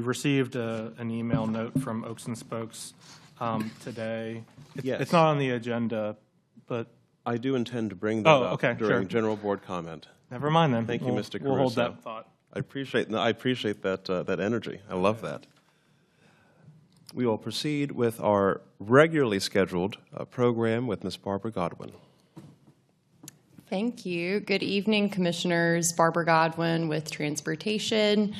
We received an email note from Oaks and Spokes today. Yes. It's not on the agenda, but I do intend to bring that up during sure. general board comment. Never mind then. Thank you, Mr. Caruso. We'll hold that thought. I appreciate that energy. I love that. We will proceed with our regularly scheduled program with Ms. Barbara Godwin. Thank you. Good evening, Commissioners. Barbara Godwin with Transportation,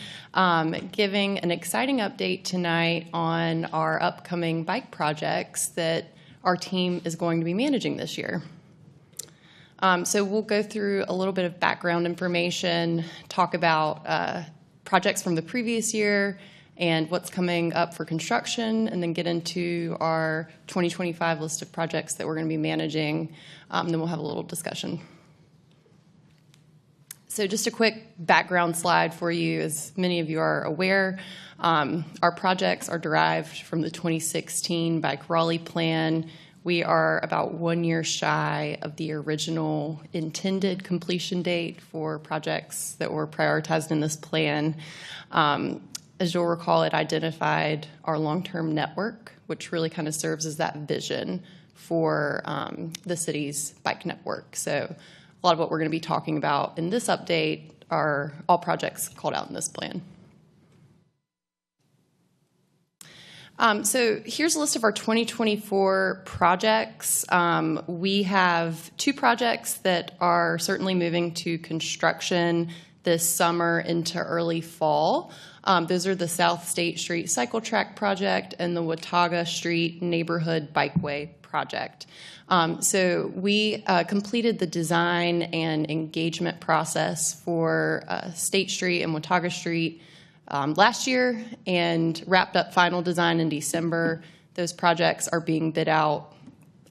giving an exciting update tonight on our upcoming bike projects that our team is going to be managing this year. So we'll go through a little bit of background information, talk about projects from the previous year and what's coming up for construction, and then get into our 2025 list of projects that we're going to be managing. Then we'll have a little discussion. So just a quick background slide for you. As many of you are aware, our projects are derived from the 2016 Bike Raleigh Plan. We are about 1 year shy of the original intended completion date for projects that were prioritized in this plan. As you'll recall, it identified our long-term network, which really kind of serves as that vision for the city's bike network. So a lot of what we're going to be talking about in this update are all projects called out in this plan. So here's a list of our 2024 projects. We have 2 projects that are certainly moving to construction this summer into early fall. Those are the South State Street Cycle Track project and the Watauga Street Neighborhood Bikeway project. So we completed the design and engagement process for State Street and Watauga Street last year and wrapped up final design in December. Those projects are being bid out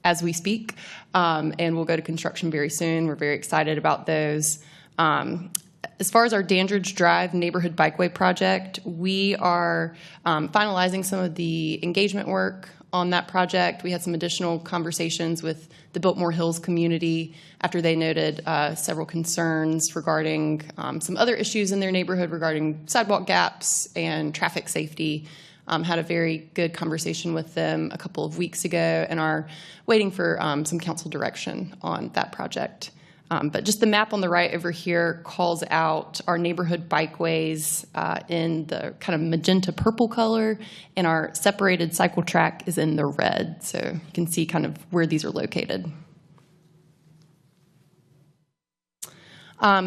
as we speak, and we'll go to construction very soon. We're very excited about those. As far as our Dandridge Drive Neighborhood Bikeway project, we are finalizing some of the engagement work on that project. We had some additional conversations with the Biltmore Hills community after they noted several concerns regarding some other issues in their neighborhood regarding sidewalk gaps and traffic safety. Had a very good conversation with them a couple of weeks ago and are waiting for some council direction on that project. But just the map on the right over here calls out our neighborhood bikeways in the kind of magenta purple color, and our separated cycle track is in the red. So you can see kind of where these are located.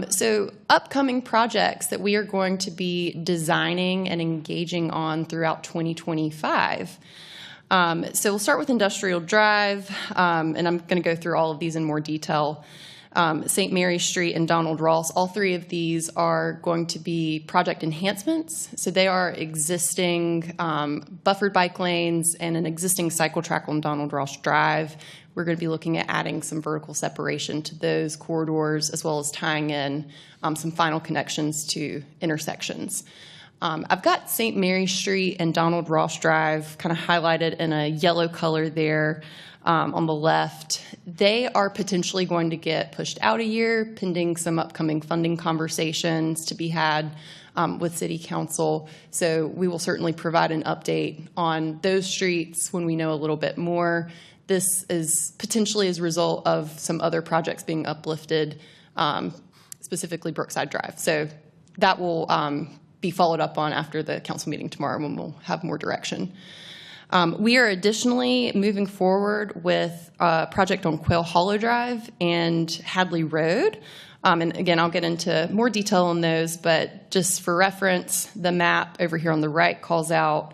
So upcoming projects that we are going to be designing and engaging on throughout 2025. So we'll start with Industrial Drive, and I'm going to go through all of these in more detail. St. Mary Street and Donald Ross, all 3 of these are going to be project enhancements. So they are existing buffered bike lanes and an existing cycle track on Donald Ross Drive. We're going to be looking at adding some vertical separation to those corridors, as well as tying in some final connections to intersections. I've got St. Mary Street and Donald Ross Drive kind of highlighted in a yellow color there. On the left, they are potentially going to get pushed out a year pending some upcoming funding conversations to be had with City Council. So we will certainly provide an update on those streets when we know a little bit more. This is potentially as a result of some other projects being uplifted, specifically Brookside Drive. So that will be followed up on after the council meeting tomorrow when we'll have more direction. We are additionally moving forward with a project on Quail Hollow Drive and Hadley Road. And again, I'll get into more detail on those, but just for reference, the map over here on the right calls out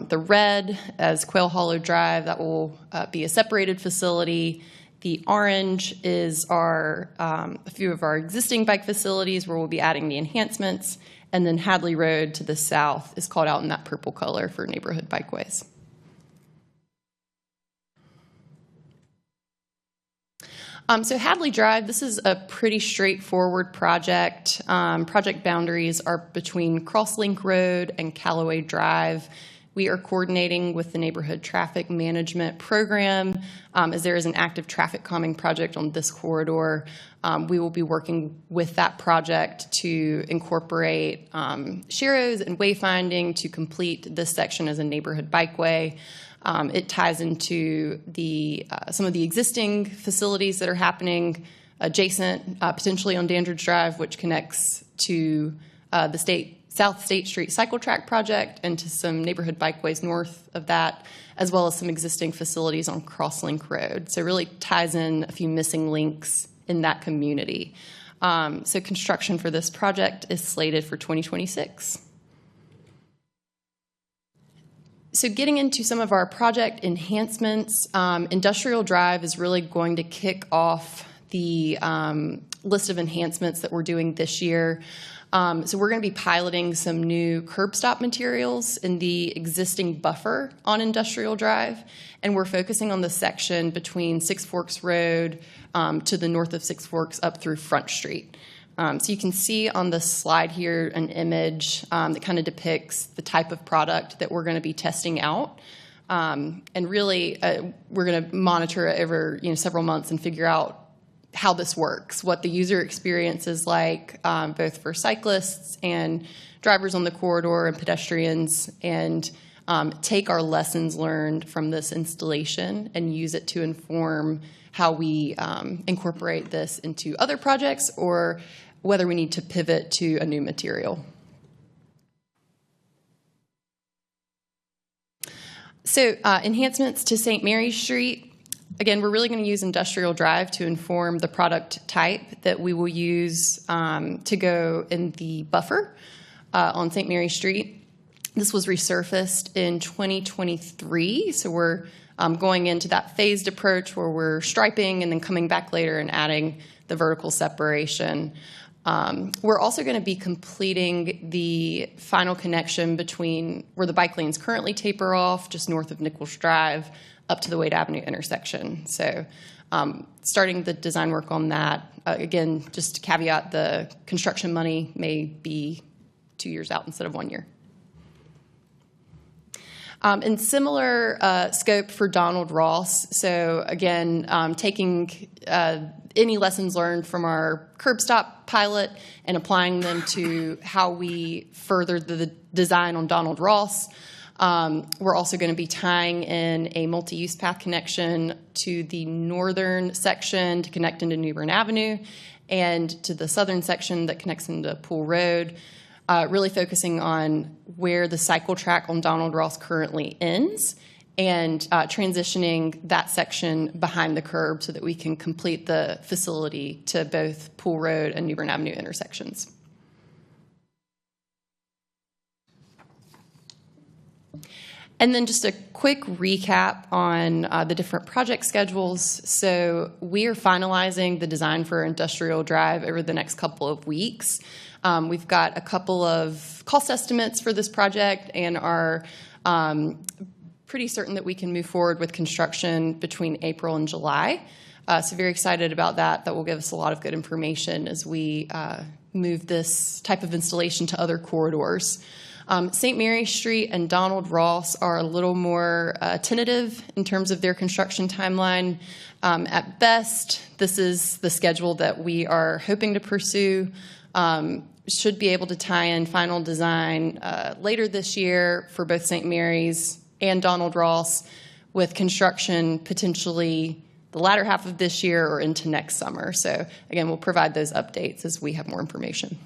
the red as Quail Hollow Drive. That will be a separated facility. The orange is our a few of our existing bike facilities where we'll be adding the enhancements. And then Hadley Road to the south is called out in that purple color for neighborhood bikeways. So Hadley Drive, this is a pretty straightforward project. Project boundaries are between Crosslink Road and Callaway Drive. We are coordinating with the Neighborhood Traffic Management Program, as there is an active traffic calming project on this corridor. We will be working with that project to incorporate sharrows and wayfinding to complete this section as a neighborhood bikeway. It ties into some of the existing facilities that are happening adjacent, potentially on Dandridge Drive, which connects to the South State Street Cycle Track project and to some neighborhood bikeways north of that, as well as some existing facilities on Crosslink Road. So it really ties in a few missing links in that community. So construction for this project is slated for 2026. So getting into some of our project enhancements, Industrial Drive is really going to kick off the list of enhancements that we're doing this year. So we're going to be piloting some new curb stop materials in the existing buffer on Industrial Drive, and we're focusing on the section between Six Forks Road to the north of Six Forks up through Front Street. So you can see on the slide here an image that kind of depicts the type of product that we're going to be testing out. And really, we're going to monitor it over several months and figure out how this works, what the user experience is like, both for cyclists and drivers on the corridor and pedestrians, and take our lessons learned from this installation and use it to inform how we incorporate this into other projects or whether we need to pivot to a new material. So enhancements to St. Mary's Street. Again, we're really going to use Industrial Drive to inform the product type that we will use to go in the buffer on St. Mary's Street. This was resurfaced in 2023, so we're going into that phased approach where we're striping and then coming back later and adding the vertical separation. We're also going to be completing the final connection between where the bike lanes currently taper off, just north of Nichols Drive, up to the Wade Avenue intersection. So starting the design work on that. Again, just to caveat, the construction money may be 2 years out instead of 1 year. And similar scope for Donald Ross. So again, taking any lessons learned from our curb stop pilot and applying them to how we further the design on Donald Ross. We're also going to be tying in a multi-use path connection to the northern section to connect into New Bern Avenue and to the southern section that connects into Pool Road, really focusing on where the cycle track on Donald Ross currently ends and transitioning that section behind the curb so that we can complete the facility to both Pool Road and New Bern Avenue intersections. And then just a quick recap on the different project schedules. So we are finalizing the design for Industrial Drive over the next couple of weeks. We've got a couple of cost estimates for this project and are pretty certain that we can move forward with construction between April and July. So very excited about that. That will give us a lot of good information as we move this type of installation to other corridors. St. Mary's Street and Donald Ross are a little more tentative in terms of their construction timeline. At best, this is the schedule that we are hoping to pursue. Should be able to tie in final design later this year for both St. Mary's and Donald Ross, with construction potentially the latter half of this year or into next summer. So again, we'll provide those updates as we have more information.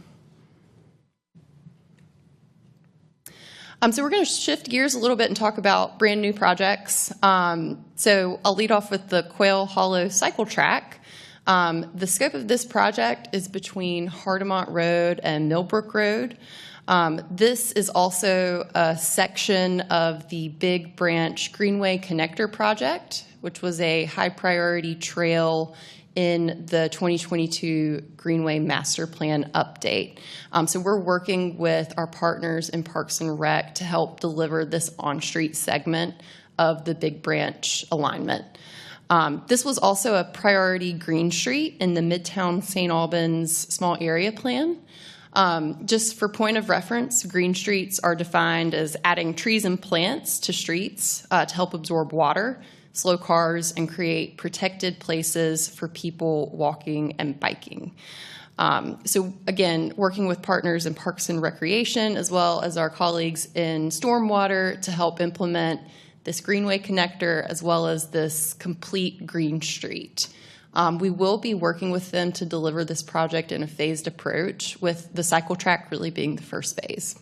So we're going to shift gears a little bit and talk about brand new projects. So I'll lead off with the Quail Hollow Cycle Track. The scope of this project is between Hardimont Road and Millbrook Road. This is also a section of the Big Branch Greenway Connector Project, which was a high-priority trail in the 2022 Greenway Master Plan update. So we're working with our partners in Parks and Rec to help deliver this on-street segment of the Big Branch alignment. This was also a priority green street in the Midtown-St. Albans Small Area Plan. Just for point of reference, green streets are defined as adding trees and plants to streets to help absorb water, slow cars, and create protected places for people walking and biking. So again, working with partners in Parks and Recreation, as well as our colleagues in Stormwater to help implement this Greenway connector, as well as this complete green street. We will be working with them to deliver this project in a phased approach, with the cycle track really being the first phase.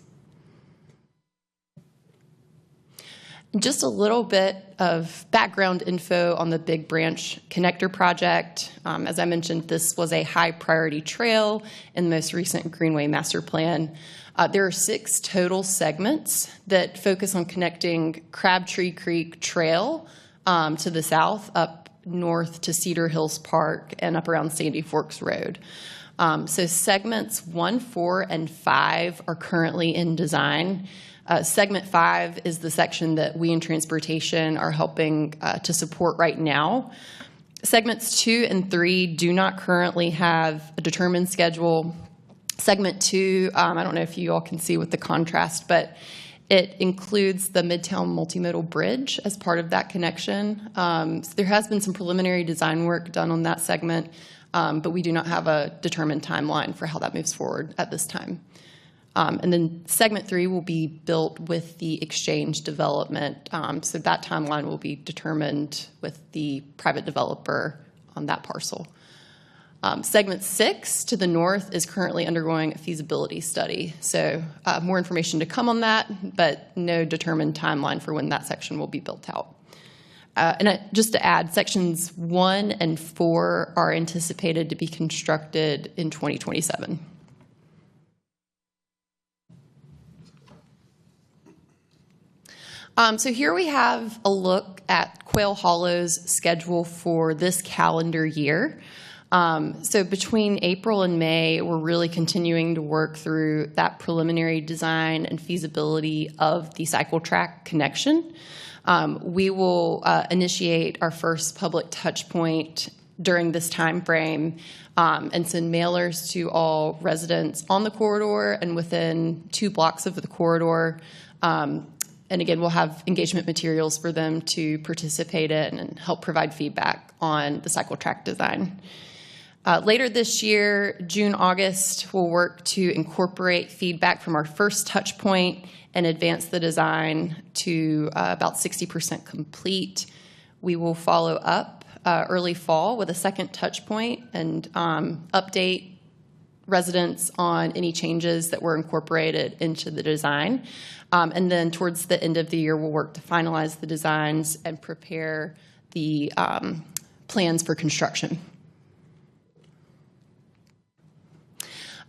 Just a little bit of background info on the Big Branch Connector project. As I mentioned, this was a high priority trail in the most recent Greenway Master Plan. There are 6 total segments that focus on connecting Crabtree Creek Trail to the south, up north to Cedar Hills Park, and up around Sandy Forks Road. So segments 1, 4, and 5 are currently in design. Segment 5 is the section that we in transportation are helping to support right now. Segments 2 and 3 do not currently have a determined schedule. Segment 2, I don't know if you all can see with the contrast, but it includes the Midtown Multimodal Bridge as part of that connection. So there has been some preliminary design work done on that segment, but we do not have a determined timeline for how that moves forward at this time. And then segment 3 will be built with the exchange development. So that timeline will be determined with the private developer on that parcel. Segment 6 to the north is currently undergoing a feasibility study. So more information to come on that, but no determined timeline for when that section will be built out. Just to add, sections 1 and 4 are anticipated to be constructed in 2027. So here we have a look at Quail Hollow's schedule for this calendar year. So between April and May, we're really continuing to work through that preliminary design and feasibility of the cycle track connection. We will initiate our first public touch point during this time frame and send mailers to all residents on the corridor and within 2 blocks of the corridor. And again, we'll have engagement materials for them to participate in and help provide feedback on the cycle track design. Later this year, June, August, we'll work to incorporate feedback from our first touch point and advance the design to about 60% complete. We will follow up early fall with a second touch point and update residents on any changes that were incorporated into the design. And then towards the end of the year, we'll work to finalize the designs and prepare the plans for construction.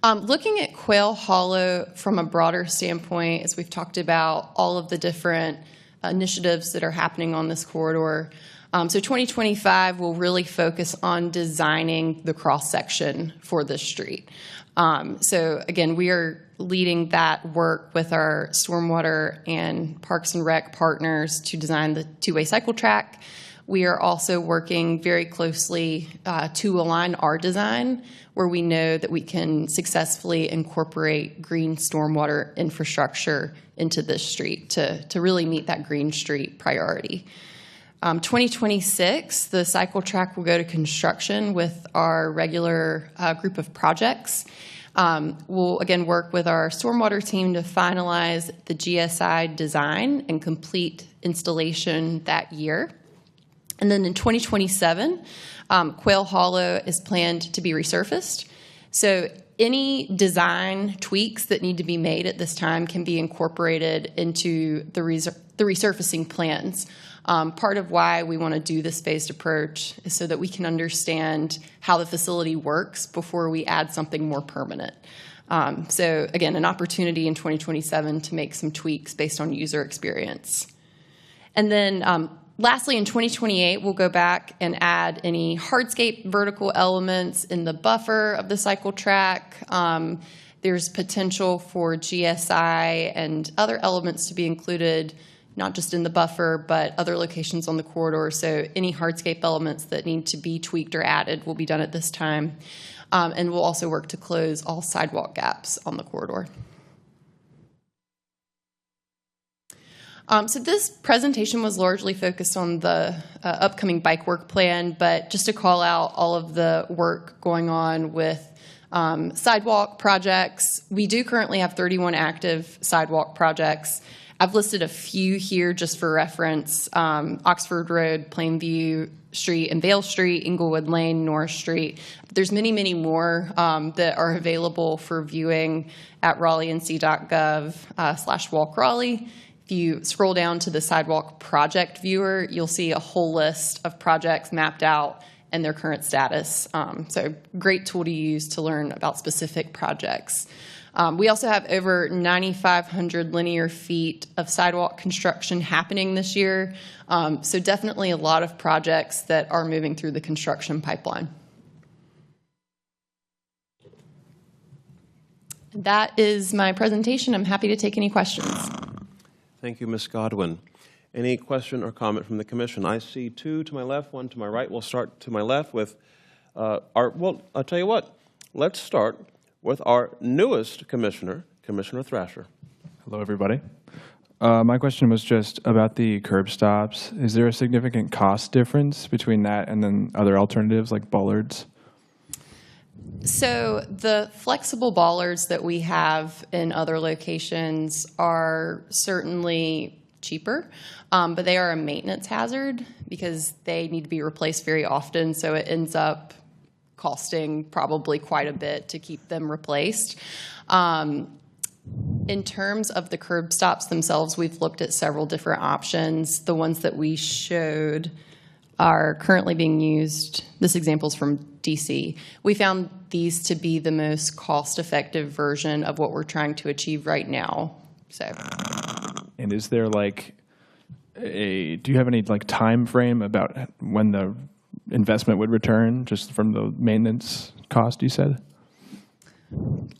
Looking at Quail Hollow from a broader standpoint, as we've talked about all of the different initiatives that are happening on this corridor, so 2025 will really focus on designing the cross-section for this street. So again, we are leading that work with our Stormwater and Parks and Rec partners to design the 2-way cycle track. We are also working very closely to align our design where we know that we can successfully incorporate green stormwater infrastructure into this street to really meet that green street priority. 2026, the cycle track will go to construction with our regular group of projects. We'll again work with our stormwater team to finalize the GSI design and complete installation that year. And then in 2027, Quail Hollow is planned to be resurfaced. So any design tweaks that need to be made at this time can be incorporated into the resurfacing plans. Part of why we want to do this phased approach is so that we can understand how the facility works before we add something more permanent. So again, an opportunity in 2027 to make some tweaks based on user experience. And then lastly, in 2028, we'll go back and add any hardscape vertical elements in the buffer of the cycle track. There's potential for GSI and other elements to be included, not just in the buffer, but other locations on the corridor. So any hardscape elements that need to be tweaked or added will be done at this time. And we'll also work to close all sidewalk gaps on the corridor. So this presentation was largely focused on the upcoming bike work plan, but just to call out all of the work going on with sidewalk projects. We do currently have 31 active sidewalk projects. I've listed a few here just for reference: Oxford Road, Plainview Street and Vale Street, Inglewood Lane, Norris Street. There's many, many more that are available for viewing at raleighnc.gov/walkraleigh. If you scroll down to the sidewalk project viewer, you'll see a whole list of projects mapped out and their current status. So great tool to use to learn about specific projects. We also have over 9,500 linear feet of sidewalk construction happening this year. So definitely a lot of projects that are moving through the construction pipeline. That is my presentation. I'm happy to take any questions. Thank you, Ms. Godwin. Any question or comment from the commission? I see two to my left, one to my right. We'll start to my left with well, I'll tell you what. Let's start with our newest commissioner, Commissioner Thrasher. Hello, everybody. My question was just about the curb stops. Is there a significant cost difference between that and then other alternatives like bollards? So the flexible bollards that we have in other locations are certainly cheaper, but they are a maintenance hazard because they need to be replaced very often, so it ends up costing probably quite a bit to keep them replaced. In terms of the curb stops themselves, we've looked at several different options. The ones that we showed are currently being used. This example is from DC. We found these to be the most cost-effective version of what we're trying to achieve right now. So, and is there like do you have any like time frame about when the investment would return, just from the maintenance cost you said?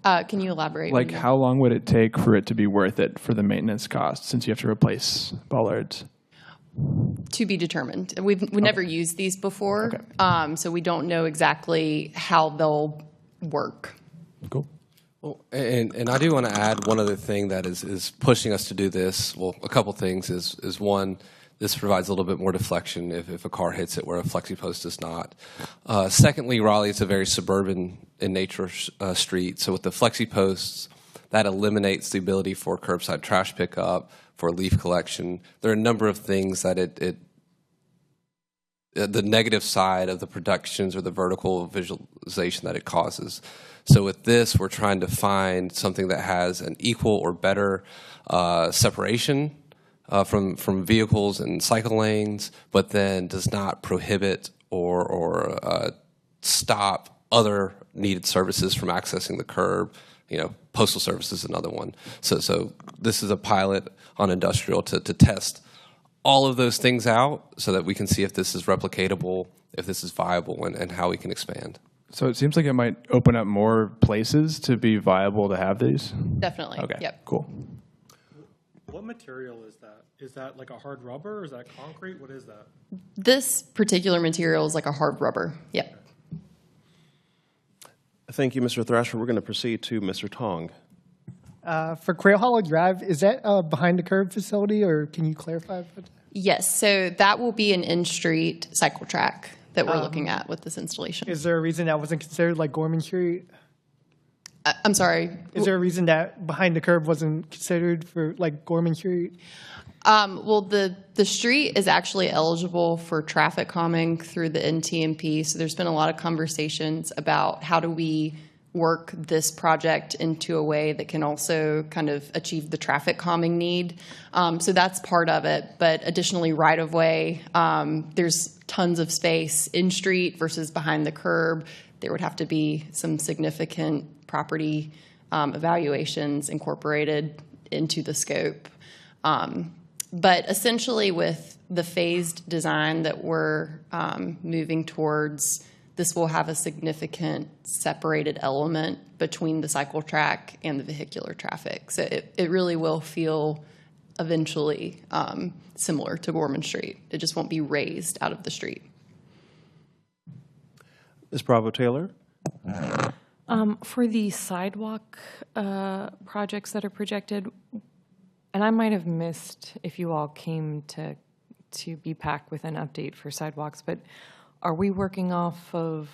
Can you elaborate? Like how long would it take for it to be worth it for the maintenance cost, since you have to replace bollards? To be determined. We've never used these before, so we don't know exactly how they'll work. Cool. Well, and I do want to add one other thing that is pushing us to do this. Well, a couple things is one, this provides a little bit more deflection if a car hits it where a flexi post does not. Secondly, Raleigh is a very suburban in nature street, so with the flexi posts, that eliminates the ability for curbside trash pickup, for leaf collection. There are a number of things that the negative side of the productions or the vertical visualization that it causes. So with this, we're trying to find something that has an equal or better separation from vehicles and cycle lanes, but then does not prohibit or stop other needed services from accessing the curb. You know, postal service is another one. So this is a pilot on industrial to test all of those things out so that we can see if this is replicatable, if this is viable, and how we can expand. So it seems like it might open up more places to be viable to have these? Definitely. Okay, Yep. cool. What material is that? Is that like a hard rubber? Is that concrete? What is that? This particular material is like a hard rubber. Yep. Thank you, Mr. Thrasher. We're going to proceed to Mr. Tong. For Quail Hollow Drive, is that a behind-the-curb facility, or can you clarify about that? Yes, so that will be an in-street cycle track that we're looking at with this installation. Is there a reason that wasn't considered like Gorman Street? I'm sorry. Is there a reason that behind the curb wasn't considered for like Gorman Street? Well, the street is actually eligible for traffic calming through the NTMP, so there's been a lot of conversations about how do we work this project into a way that can also kind of achieve the traffic calming need. So that's part of it, but additionally right-of-way, there's tons of space in street versus behind the curb. There would have to be some significant property evaluations incorporated into the scope. But essentially with the phased design that we're moving towards, this will have a significant separated element between the cycle track and the vehicular traffic. So it really will feel eventually similar to Gorman Street. It just won't be raised out of the street. Ms. Bravo Taylor. For the sidewalk projects that are projected, and I might have missed if you all came to BPAC with an update for sidewalks, but are we working off of,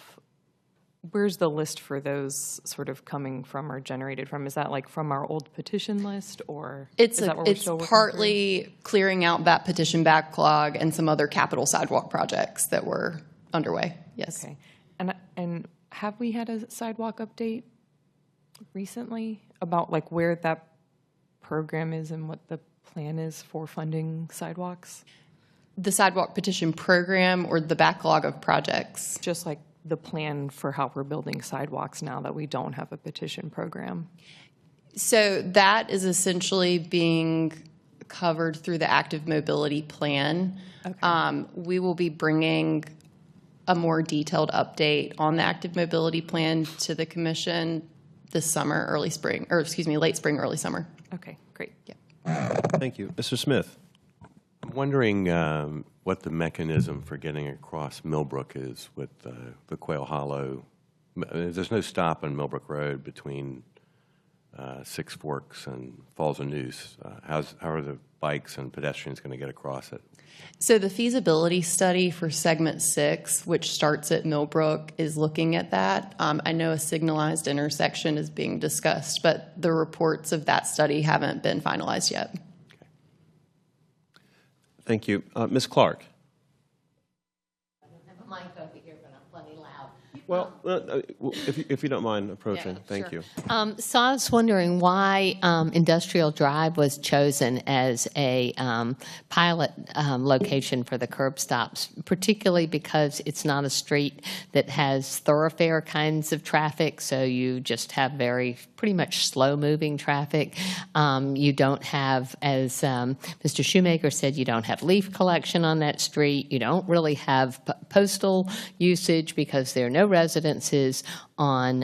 where's the list for those sort of coming from or generated from? Is that like from our old petition list, or is that what we're still working partly clearing out that petition backlog and some other capital sidewalk projects that were underway, yes. through? Okay. And have we had a sidewalk update recently about like where that program is and what the plan is for funding sidewalks? The sidewalk petition program or the backlog of projects? Just like the plan for how we're building sidewalks now that we don't have a petition program. So that is essentially being covered through the active mobility plan. Okay. We will be bringing a more detailed update on the active mobility plan to the commission this summer, late spring, early summer. Okay, great. Yeah. Thank you. Mr. Smith? I'm wondering what the mechanism for getting across Millbrook is with the Quail Hollow. There's no stop on Millbrook Road between Six Forks and Falls of Neuse. How are the bikes and pedestrians going to get across it? So the feasibility study for segment 6, which starts at Millbrook, is looking at that. I know a signalized intersection is being discussed, but the reports of that study haven't been finalized yet. Okay. Thank you. Ms. Clark? Mic over here, but I'm plenty loud. Well, if you don't mind approaching, Yeah, thank sure. you. So I was wondering why Industrial Drive was chosen as a pilot location for the curb stops, particularly because it's not a street that has thoroughfare kinds of traffic, so you just have pretty much slow-moving traffic. You don't have, as Mr. Shoemaker said, you don't have leaf collection on that street. You don't really have postal usage because there are no residences on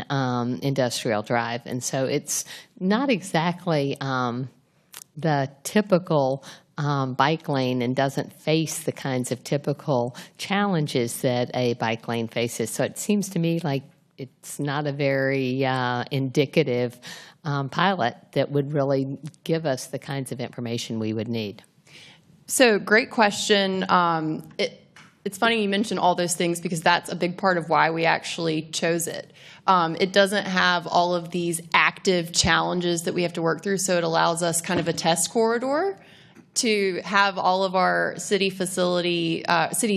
Industrial Drive. And so it's not exactly the typical bike lane and doesn't face the kinds of typical challenges that a bike lane faces. So it seems to me like it's not a very indicative pilot that would really give us the kinds of information we would need. So great question. It's funny you mention all those things because that's a big part of why we actually chose it. It doesn't have all of these active challenges that we have to work through, so it allows us kind of a test corridor to have all of our city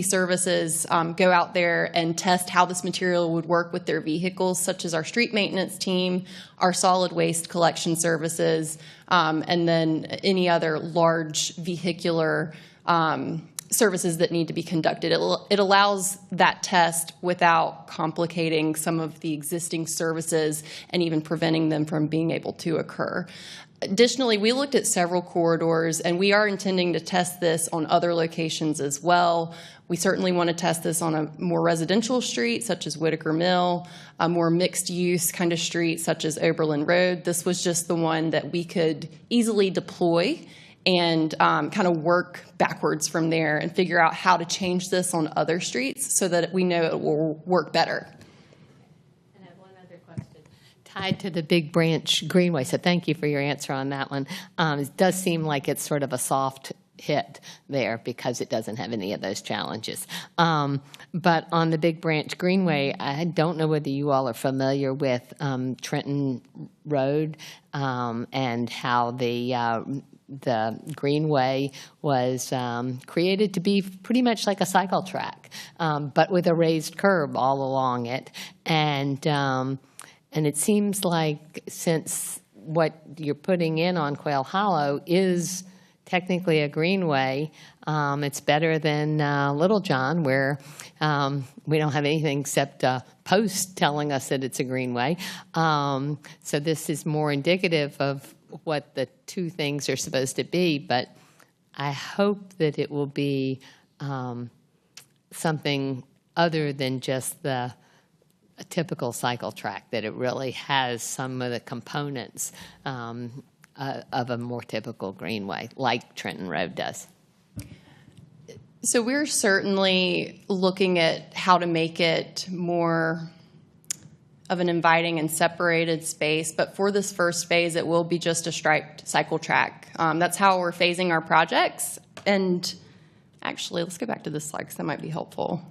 services go out there and test how this material would work with their vehicles, such as our street maintenance team, our solid waste collection services, and then any other large vehicular services that need to be conducted. It allows that test without complicating some of the existing services and even preventing them from being able to occur. Additionally, we looked at several corridors, and we are intending to test this on other locations as well. We certainly want to test this on a more residential street, such as Whitaker Mill, a more mixed-use kind of street, such as Oberlin Road. This was just the one that we could easily deploy and kind of work backwards from there and figure out how to change this on other streets so that we know it will work better. And I have one other question tied to the Big Branch Greenway. So thank you for your answer on that one. It does seem like it's sort of a soft hit there because it doesn't have any of those challenges. But on the Big Branch Greenway, I don't know whether you all are familiar with Trenton Road and how the Greenway was created to be pretty much like a cycle track, but with a raised curb all along it. And it seems like since what you're putting in on Quail Hollow is technically a greenway, it's better than Little John, where we don't have anything except a post telling us that it's a greenway. So this is more indicative of what the two things are supposed to be, but I hope that it will be something other than just a typical cycle track, that it really has some of the components of a more typical greenway, like Trenton Road does. So we're certainly looking at how to make it more of an inviting and separated space. But for this first phase, it will be just a striped cycle track. That's how we're phasing our projects. And actually, let's go back to this slide because that might be helpful.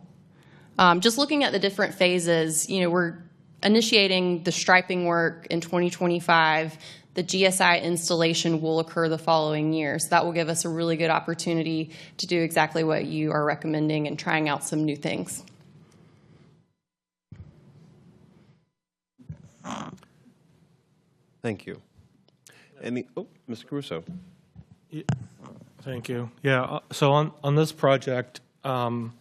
Just looking at the different phases, we're initiating the striping work in 2025. The GSI installation will occur the following year. So that will give us a really good opportunity to do exactly what you are recommending and trying out some new things. Thank you. Mr. Caruso. Thank you. Yeah, so on this project, Quail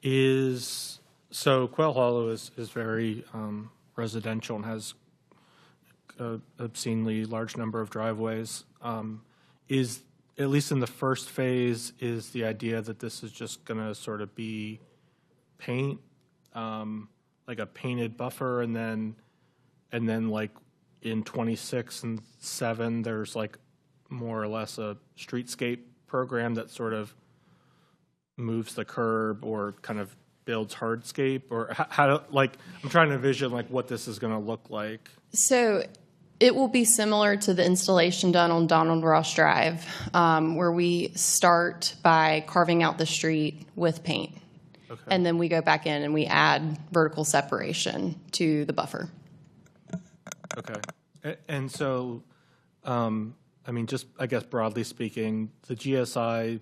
Hollow is very residential and has an obscenely large number of driveways. Is, at least in the first phase, is the idea that this is just going to sort of be paint, like a painted buffer, and then like in 26 and 7, there's like more or less a streetscape program that sort of moves the curb or kind of builds hardscape, or how like, I'm trying to envision like what this is going to look like. So it will be similar to the installation done on Donald Ross Drive, where we start by carving out the street with paint. Okay. And then we go back in and we add vertical separation to the buffer. Okay. And so, I mean, just, I guess, broadly speaking, the GSI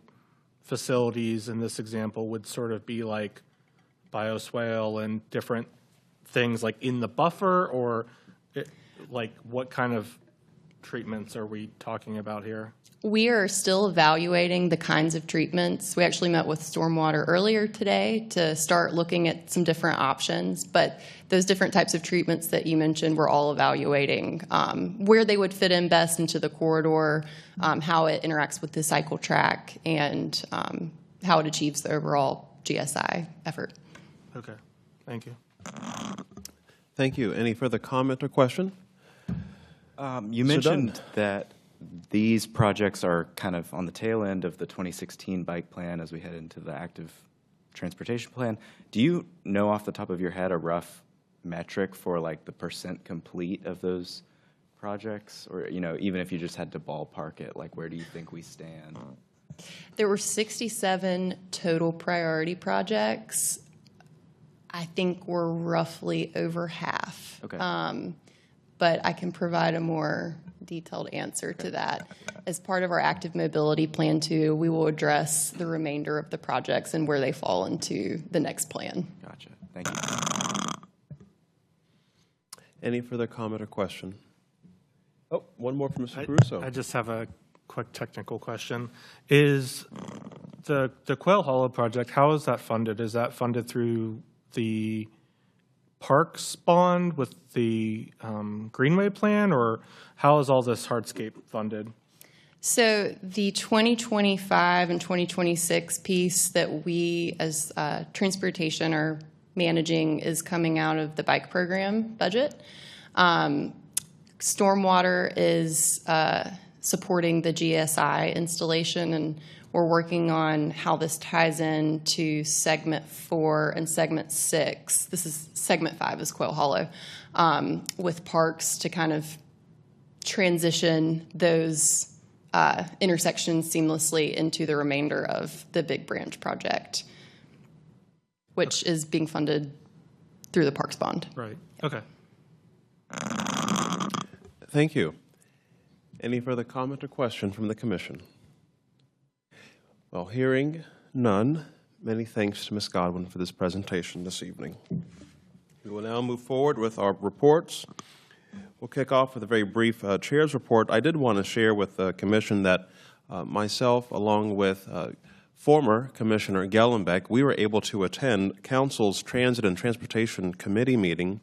facilities in this example would sort of be like bioswale and different things like in the buffer, or like what kind of treatments are we talking about here? We are still evaluating the kinds of treatments. We actually met with stormwater earlier today to start looking at some different options, but those different types of treatments that you mentioned, we're all evaluating where they would fit in best into the corridor, how it interacts with the cycle track, and how it achieves the overall GSI effort. Okay, thank you. Thank you. Any further comment or question? You mentioned that these projects are kind of on the tail end of the 2016 bike plan as we head into the active transportation plan. Do you know off the top of your head a rough metric for like the % complete of those projects? Or, even if you just had to ballpark it, like where do you think we stand? There were 67 total priority projects. I think we're roughly over half. Okay. But I can provide a more detailed answer to that. As part of our active mobility plan too, we will address the remainder of the projects and where they fall into the next plan. Gotcha. Thank you. Any further comment or question? Oh, one more from Mr. Caruso. I just have a quick technical question. Is the Quail Hollow project, how is that funded? Is that funded through the Parks bond with the Greenway plan, or how is all this hardscape funded? So the 2025 and 2026 piece that we as transportation are managing is coming out of the bike program budget. Stormwater is supporting the GSI installation, and we're working on how this ties in to segment 4 and segment 6. This is segment 5 is Quail Hollow, with Parks to kind of transition those intersections seamlessly into the remainder of the Big Branch project, which is being funded through the Parks bond. Right. Okay. Thank you. Any further comment or question from the commission? Well, hearing none, many thanks to Ms. Godwin for this presentation this evening. We will now move forward with our reports. We'll kick off with a very brief chair's report. I did want to share with the commission that myself, along with former Commissioner Gellenbeck, we were able to attend Council's Transit and Transportation Committee meeting